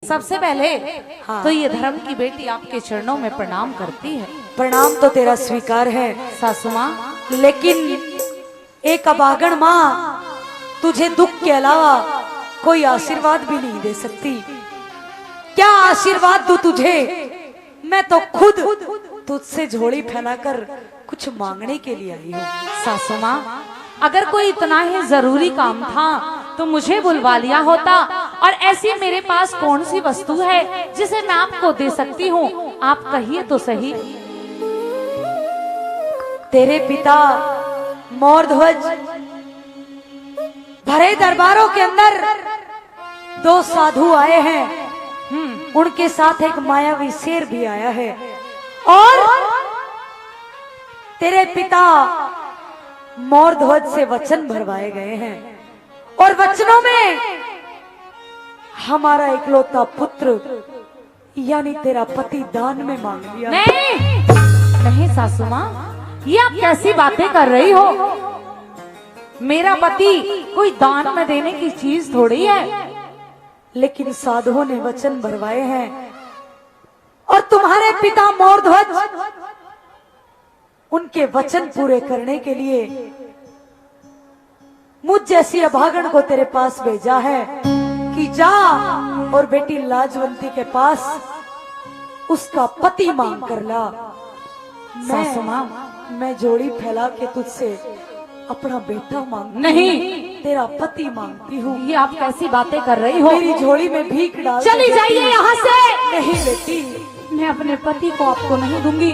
सबसे पहले हाँ। तो ये धर्म की बेटी आपके चरणों में प्रणाम करती है। प्रणाम तो तेरा स्वीकार है सासू माँ, लेकिन एक अभागन माँ तुझे दुख के अलावा कोई आशीर्वाद भी नहीं दे सकती। क्या आशीर्वाद दूं तुझे? मैं तो खुद तुझसे झोली फैलाकर कुछ मांगने के लिए आई हूँ। सासू माँ, अगर कोई इतना ही जरूरी काम था तो मुझे बुलवा लिया होता, और ऐसी मेरे पास कौन सी वस्तु है जिसे मैं आपको दे सकती हूँ? आप कहिए तो सही। तेरे पिता मोरध्वज भरे दरबारों के अंदर दो साधु आए हैं, उनके साथ एक मायावी शेर भी आया है, और तेरे पिता मोरध्वज से वचन भरवाए गए हैं, और वचनों में हमारा इकलौता पुत्र यानी तेरा पति दान में मांग लिया। नहीं सासू माँ, ये आप कैसी बातें कर रही हो? मेरा पति कोई दान में देने की चीज थोड़ी है। लेकिन साधुओं ने वचन भरवाए हैं, और तुम्हारे पिता मोरध्वज उनके वचन पूरे करने के लिए मुझ जैसी अभागन को तेरे पास भेजा है कि जा और बेटी लाजवंती के पास उसका पति मांग कर ला। मैं जोड़ी फैला के तुझसे अपना बेटा मांग नहीं, तेरा पति मांगती हूँ। ये आप कैसी बातें कर रही हो? मेरी झोली में भीख डाल। चली जाइए यहाँ से। नहीं बेटी, मैं अपने पति को आपको नहीं दूंगी।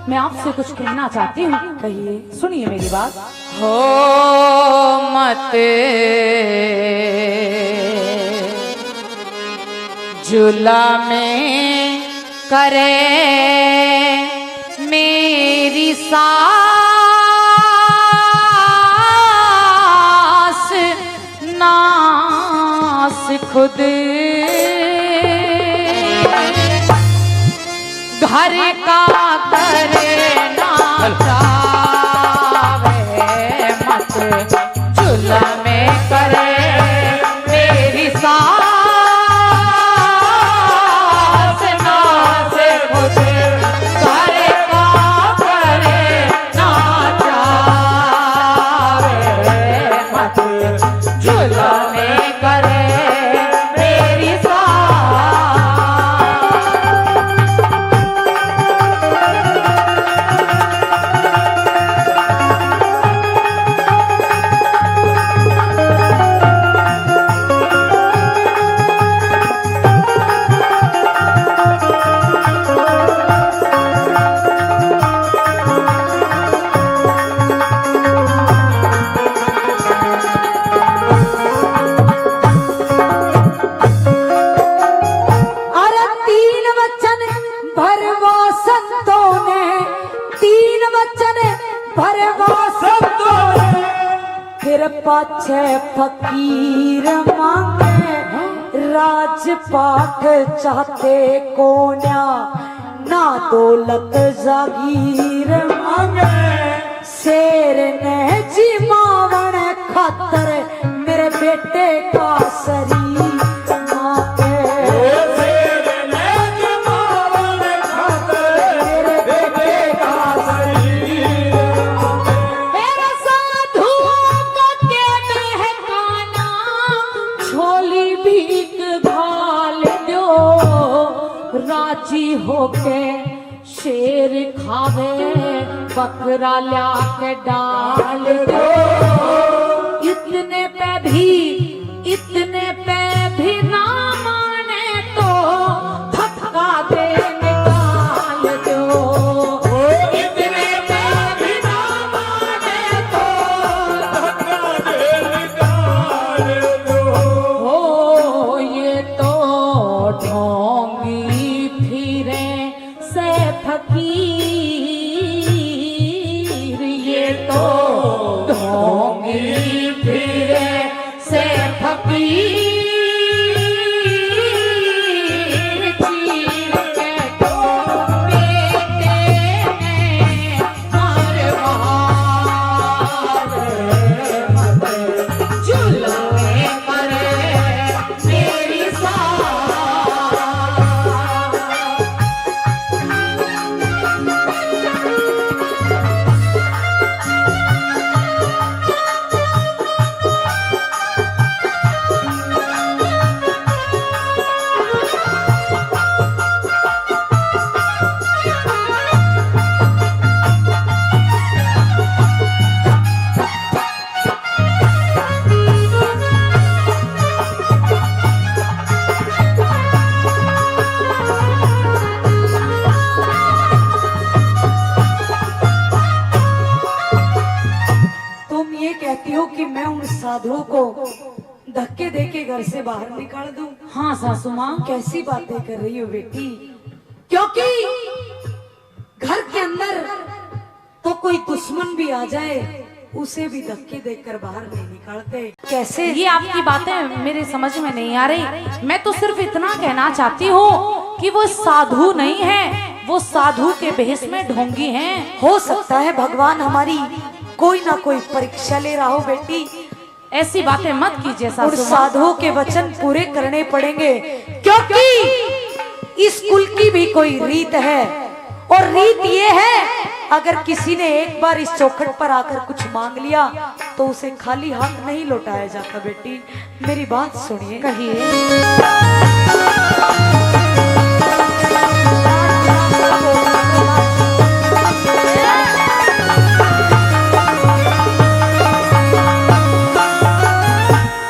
मैं आपसे कुछ कहना चाहती हूँ। कहिए। सुनिए मेरी बात। हो मत जुल्म करे मेरी सास नास खुद घर का करे ना चावे मत जुल्म करे मेरी सास नास खुद घर का करे ना चावे मत जुल्म करे मेरी पाछे फकीर मांगे राजपाट चाहते कोन्या ना दौलत जागीर मांगे शेर ने जिमावन खातर मेरे बेटे का शरीर राजी होके शेर खावे बकरा ल्या के डाल दो। इतने पे भी ना माने तो धक्का दे निकाल दो। इतने पे भी ना माने तो धक्का दे निकाल दो। हो ये तो ढोंगी फकीर, ये तो ढोंगी फिरे से फकीर। साधुओं को धक्के देके घर से बाहर निकाल दूं? हाँ सासू माँ, कैसी बातें कर रही हो बेटी? क्योंकि घर के अंदर तो कोई दुश्मन भी आ जाए उसे भी धक्के देकर बाहर नहीं निकालते। कैसे? ये आपकी बातें मेरे समझ में नहीं आ रही। मैं तो सिर्फ इतना कहना चाहती हूँ कि वो साधु नहीं है, वो साधु के भेष में ढोंगी हैं। हो सकता है भगवान हमारी कोई ना कोई परीक्षा ले रहा हो बेटी। ऐसी बातें मत कीजिए और सासू माँ। साधुओं के वचन पूरे करने पड़ेंगे, क्योंकि इस कुल की भी कोई रीत है। और रीत ये है, अगर किसी ने एक बार इस चौखट पर आकर कुछ मांग लिया तो उसे खाली हाथ नहीं लौटाया जाता बेटी। मेरी बात सुनिए। कहिए।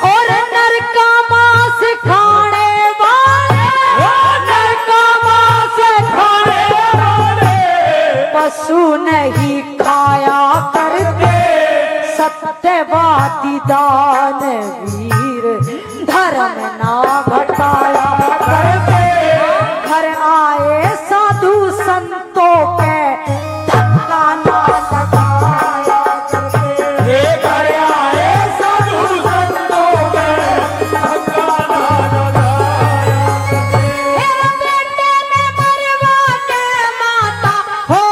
और नर का मांस खाने वाले, नर का मांस खाने वाले पशु नहीं खाया करते। सत्यवादी दानवीर धर्म ना घटाया करते। घर आए साधु संतों के धक्का ना लगाया करते। घर आए साधु संतों के धक्का ना लगाया करते। मेरे बेटे ने मरवा के माता हो,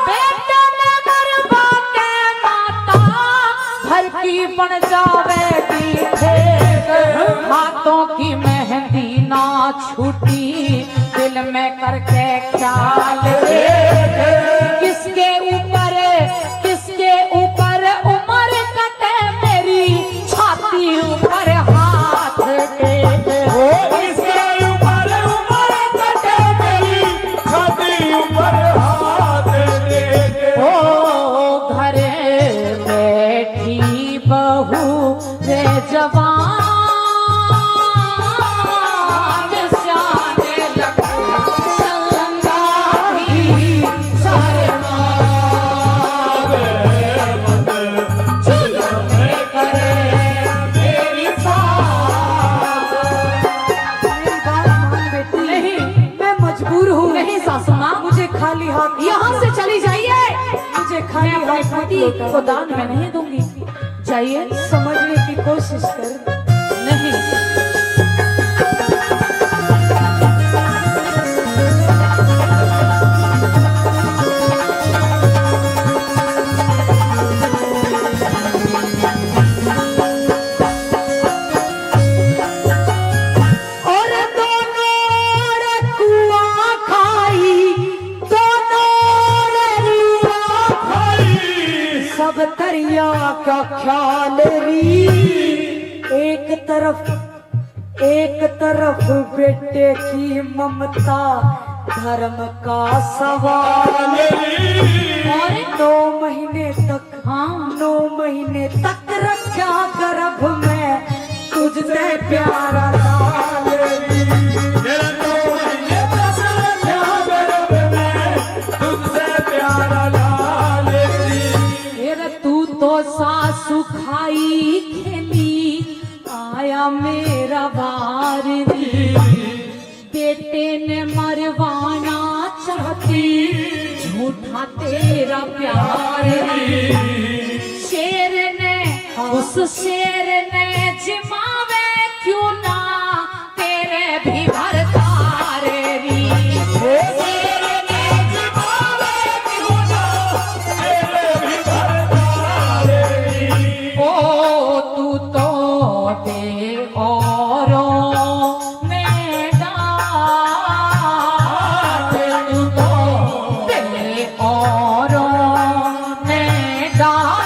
बेटे ने मरवा के माता घर की बन जावेगी ठेक, हाथों की मेहंदी ना छूटी, दिल में करके ख्याल देख। किसके ऊपर उमर कटे मेरी छाती ऊपर हाथ टेक। इसके ऊपर उमर कटे मेरी छाती ऊपर हाथ टेक। ओ घर बैठी बहू रे जवान, श्याने लगा भी शर्मा मेरी बात मान बेटी। नहीं। मैं मजबूर हूँ। नहीं सासू माँ, मुझे खाली हाथ यहाँ से चली जाइए। मुझे खाली मैं अपने हाथ मत पति लौटा। को दान में नहीं दूंगी। जाइए। समझने की कोशिश कर। नहीं। और दोनों रे कुआ खाई, दोनों रे रुआ खाई, सब दरिया का ख्याल री। एक तरफ बेटे की ममता, धर्म का सवाल। और 9 महीने तक, हाँ। 9 महीने तक रखा गर्भ में तुझसे प्यारा लाल री। मेरा 9 महीने तक रखा गर्भ में तुझसे प्यारा लाल री। फिर तू तो सासु खाई खेली, आया मेरा बार री। बेटे ने मरवाना चाहती, झूठा तेरा प्यार री। शेर ने, उस शेर ने जिमावे क्यों ना तेरे भी भरतार री। शेर ने जिमावे क्यों ना तेरे भी भरताल री। ओ तू तो दे औरों में डांट, तू तो दे औरों में डांट।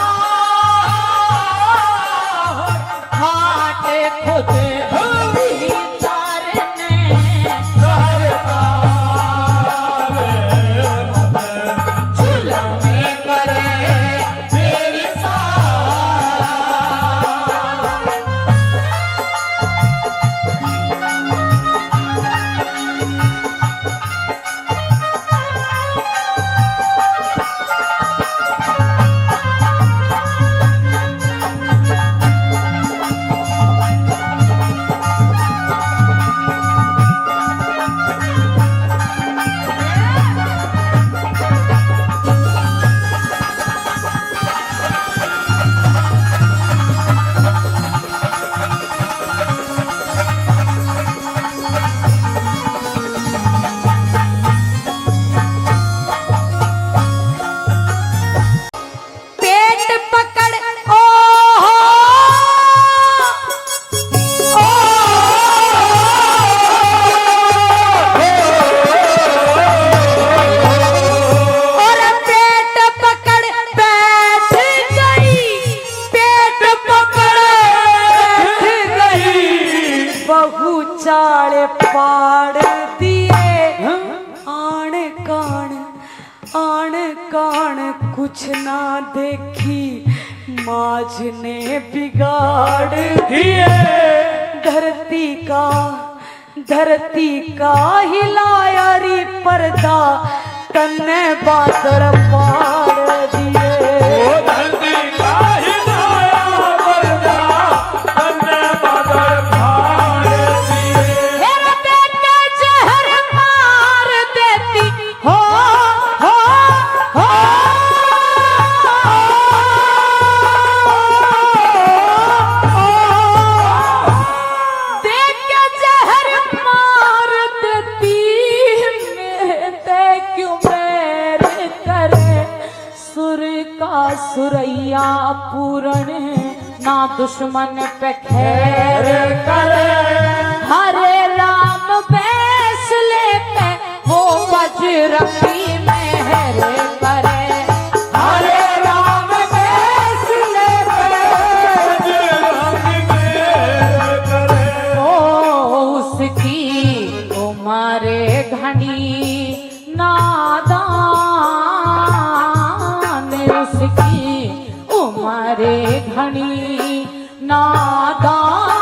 ना देखी माझ ने बिगाड़ दिए धरती का हिलाया री पर्दा तन्ने बादर पार दिए ओ धरती का हिलाया पर्दा तन्ने बादल फाड़ दिए मेरा बेटा जहर मार देती हो देख के जहर मार देती मेरे क्यों मेरे करे सुर का सुरैया पूरण ना दुश्मन पे खैर करे हरे राम फैसले पे वो बजरंगी मेहर करे हरे राम फैसले पे ओ उसकी उम्र घनी नादान उसकी उम्र घनी नादान